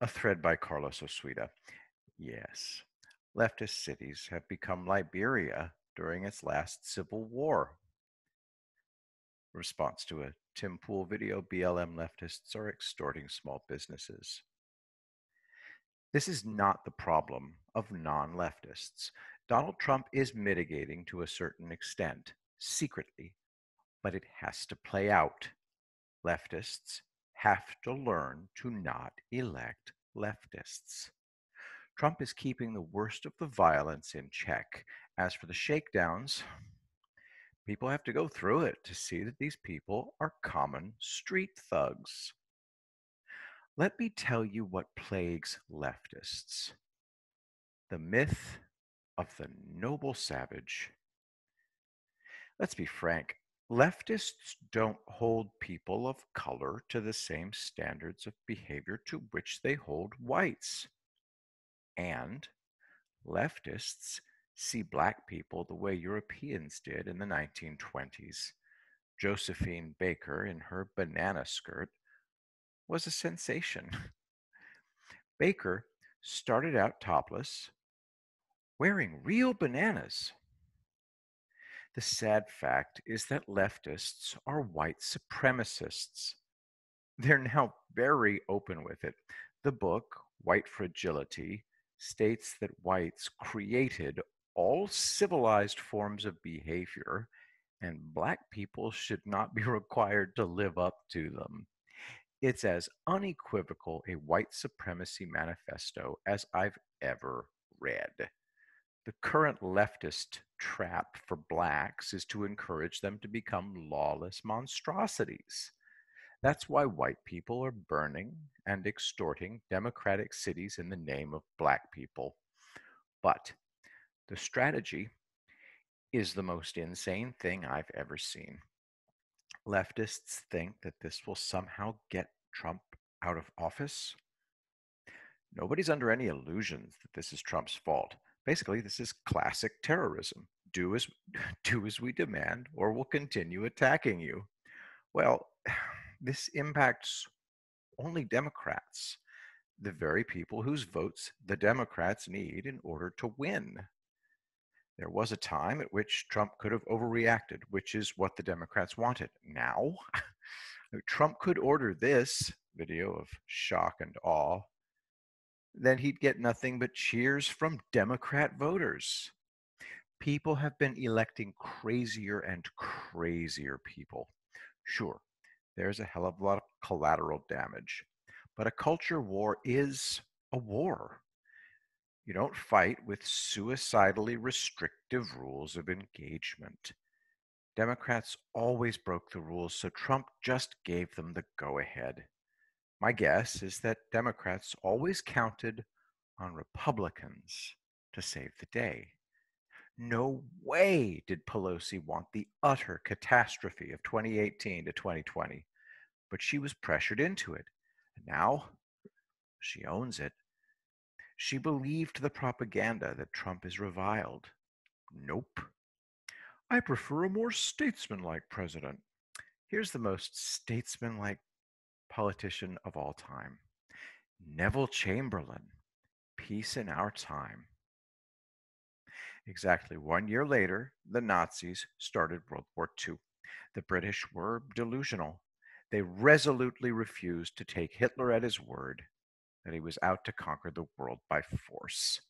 A thread by Carlos Osuita. Yes, leftist cities have become Liberia during its last civil war. Response to a Tim Pool video, BLM leftists are extorting small businesses. This is not the problem of non-leftists. Donald Trump is mitigating to a certain extent, secretly, but it has to play out. Leftists have to learn to not elect leftists. Trump is keeping the worst of the violence in check. As for the shakedowns, people have to go through it to see that these people are common street thugs. Let me tell you what plagues leftists. The myth of the noble savage. Let's be frank, leftists don't hold people of color to the same standards of behavior to which they hold whites. And leftists see black people the way Europeans did in the 1920s. Josephine Baker in her banana skirt was a sensation. Baker started out topless, wearing real bananas. The sad fact is that leftists are white supremacists. They're now very open with it. The book, White Fragility, states that whites created all civilized forms of behavior, and black people should not be required to live up to them. It's as unequivocal a white supremacy manifesto as I've ever read. The current leftist trap for blacks is to encourage them to become lawless monstrosities. That's why white people are burning and extorting democratic cities in the name of black people. But the strategy is the most insane thing I've ever seen. Leftists think that this will somehow get Trump out of office. Nobody's under any illusions that this is Trump's fault. Basically, this is classic terrorism. Do as, do as we demand, or we'll continue attacking you. Well, this impacts only Democrats, the very people whose votes the Democrats need in order to win. There was a time at which Trump could have overreacted, which is what the Democrats wanted. Now, Trump could order this video of shock and awe, then he'd get nothing but cheers from Democrat voters. People have been electing crazier and crazier people. Sure, there's a hell of a lot of collateral damage, but a culture war is a war. You don't fight with suicidally restrictive rules of engagement. Democrats always broke the rules, so Trump just gave them the go ahead. My guess is that Democrats always counted on Republicans to save the day. No way did Pelosi want the utter catastrophe of 2018 to 2020, but she was pressured into it. And now she owns it. She believed the propaganda that Trump is reviled. Nope. I prefer a more statesmanlike president. Here's the most statesmanlike politician of all time, Neville Chamberlain. Peace in our time. Exactly 1 year later, the Nazis started World War II. The British were delusional. They resolutely refused to take Hitler at his word that he was out to conquer the world by force.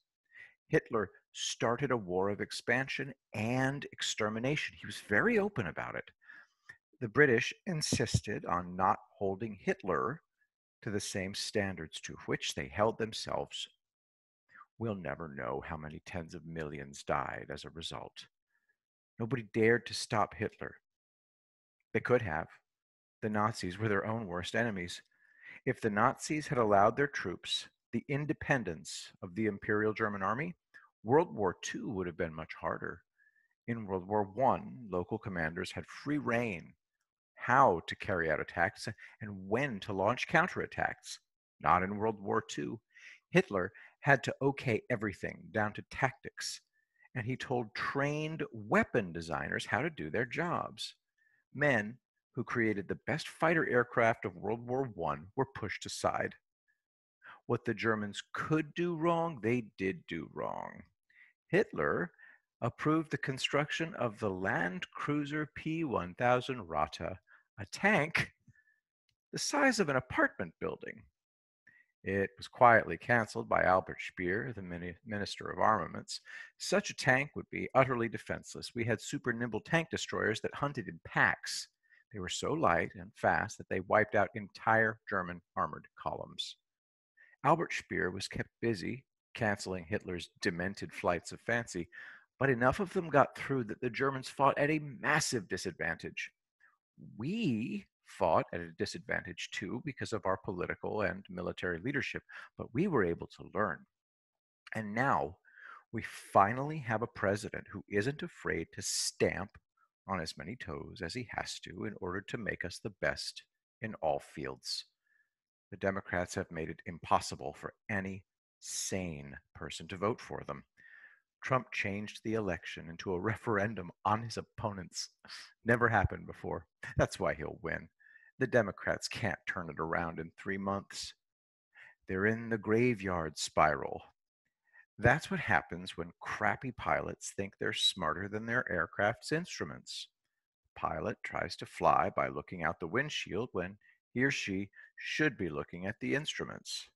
Hitler started a war of expansion and extermination. He was very open about it. The British insisted on not holding Hitler to the same standards to which they held themselves. We'll never know how many tens of millions died as a result. Nobody dared to stop Hitler. They could have. The Nazis were their own worst enemies. If the Nazis had allowed their troops the independence of the Imperial German Army, World War II would have been much harder. In World War I, local commanders had free rein how to carry out attacks and when to launch counterattacks. Not in World War II. Hitler had to okay everything down to tactics, and he told trained weapon designers how to do their jobs. Men who created the best fighter aircraft of World War I were pushed aside. What the Germans could do wrong, they did do wrong. Hitler approved the construction of the Land Cruiser P-1000 Rata, a tank the size of an apartment building. It was quietly canceled by Albert Speer, the Minister of Armaments. Such a tank would be utterly defenseless. We had super nimble tank destroyers that hunted in packs. They were so light and fast that they wiped out entire German armored columns. Albert Speer was kept busy canceling Hitler's demented flights of fancy, but enough of them got through that the Germans fought at a massive disadvantage. We fought at a disadvantage too because of our political and military leadership, but we were able to learn. And now we finally have a president who isn't afraid to stamp on as many toes as he has to in order to make us the best in all fields. The Democrats have made it impossible for any sane person to vote for them. Trump changed the election into a referendum on his opponents. Never happened before. That's why he'll win. The Democrats can't turn it around in 3 months. They're in the graveyard spiral. That's what happens when crappy pilots think they're smarter than their aircraft's instruments. Pilot tries to fly by looking out the windshield when he or she should be looking at the instruments.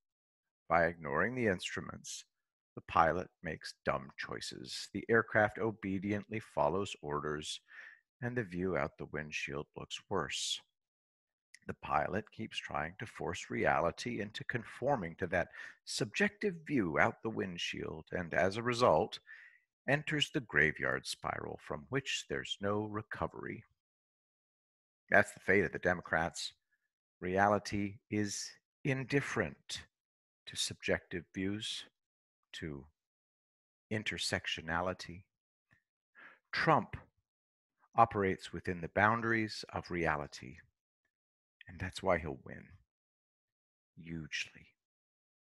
By ignoring the instruments, the pilot makes dumb choices. The aircraft obediently follows orders, and the view out the windshield looks worse. The pilot keeps trying to force reality into conforming to that subjective view out the windshield, and as a result, enters the graveyard spiral from which there's no recovery. That's the fate of the Democrats. Reality is indifferent to subjective views, to intersectionality. Trump operates within the boundaries of reality, and that's why he'll win hugely.